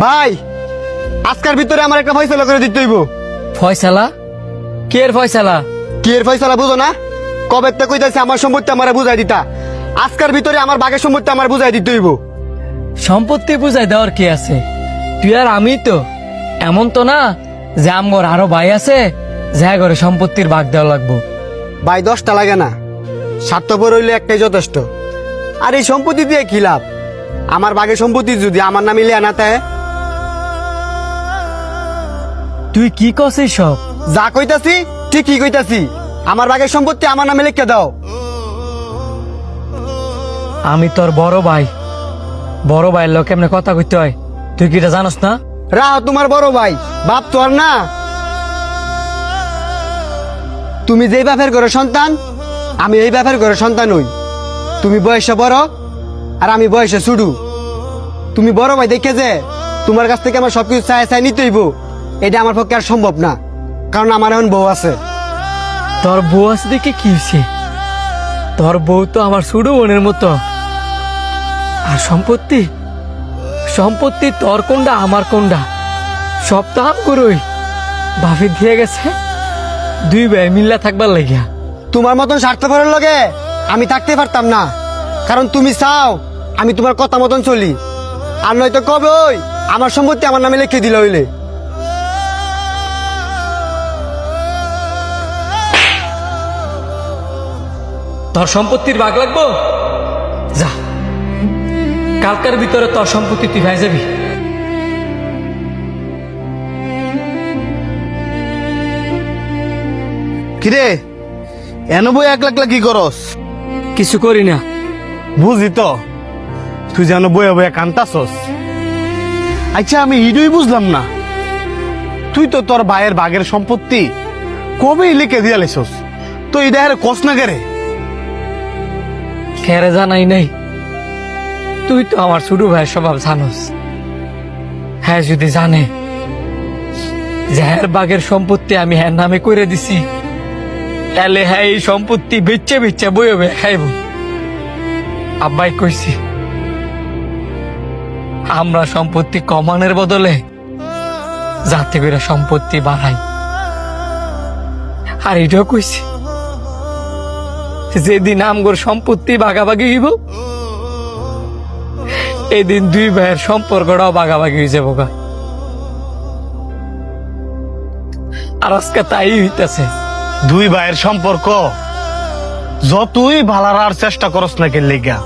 ভাই আজকের ভিতরে আমার একটা ফয়সালা করে দিতে হইব। ফয়সালা? কে এর ফয়সালা? কি এর ফয়সালা বুঝো না? কবে তো কইতাছি আমার সম্পত্তি আমারে বুঝাই দিতা, আজকের ভিতরে আমার বাগের সম্পত্তি আমার বুঝাই দিতে হইব। সম্পত্তি বুঝাই দেওয়ার কি আছে? তুই আর আমি তো এমন তো না যে আমগর আরো ভাই আছে যা করে সম্পত্তির ভাগ দেওয়া লাগবো। ভাই 10টা লাগে না, স্বার্থপর হইলে একটাই যথেষ্ট। আর এই সম্পত্তি দিয়ে কি লাভ? আমার বাগের সম্পত্তি যদি আমার নামে লিয়া না থাকে। তুই কি কছিস সব? যা কইতাছি ঠিক কি কইতাছি, আমার বাগের সম্পত্তি আমার নামে লিখে দাও। আমি তোর বড় ভাই, বড় ভাইয়ের লোক এমনি কথা কইতে হয়, তুই কি এটা জানোস না? রাহ তোমার বড় ভাই, বাপ তো আর না। তুমি যেই বাপের ঘরে সন্তান, আমি এই বাপের ঘরে সন্তান হই। তুমি বয়সে বড় আর আমি বয়সে ছোট। তুমি বড় ভাই দেখে যে তোমার কাছ থেকে আমার সবকিছু চাই চাই নিতে হইব, এটা আমার পক্ষে আর সম্ভব না, কারণ আমার এখন বউ আছে। তোর বউ আছে দেখে কি হয়েছে? তোর বউ তো আমার ছোট বোনের মতো। আর সম্পত্তি, সম্পত্তি তোর কোনটা আমার কোনটা সব তো আম করই ভাবি দিয়ে গেছে দুই ভাই মিল্লা থাকবার লাগিয়া। তোমার মতন স্বার্থপরের লগে আমি থাকতে পারতাম না, কারণ তুমি চাও আমি তোমার কথা মতন চলি। আর নয়তো কবে ওই আমার সম্পত্তি আমার নামে লিখে দিল হইলে। তোর সম্পত্তির ভাগ লাগবো? যা, কালকার ভিতরে তোর সম্পত্তি তুই ভাই যাবি। কিরে এন বই একলা কি করস? কিছু করি না। বুঝি তো তুই যেন বয়ে বয়ে কান্তাছস। আচ্ছা আমি ইডুই বুঝলাম না, তুই তো তোর ভাইয়ের বাগের সম্পত্তি কবেই লিখে দিয়া লেছস, তো এটা আর কস না কেরে? খেরে জানাই নাই, তুই তো আমার ছোট ভাইয়ের স্বভাব জানোস। হ্যাঁ যদি জানে যে হ্যার বাগের সম্পত্তি আমি হ্যার নামে করে দিছি, তাহলে হ্যাঁ এই সম্পত্তি বেচে বেচে বয়ে বয়ে খাইব। আব্বাই কইছি আমরা সম্পত্তি কমানোর বদলে যাতে করে সম্পত্তি বাড়াই। আর এটাও কইছি যেদিন আমগর সম্পত্তি ভাগাভাগি হইব এদিন দুই ভাইয়ের সম্পর্কটাও ভাগাভাগি হয়ে যাবো গা। আর আজকে তাই হইতেছে। দুই ভাইয়ের সম্পর্ক যতই ভালার আর চেষ্টা করস না কে লেগা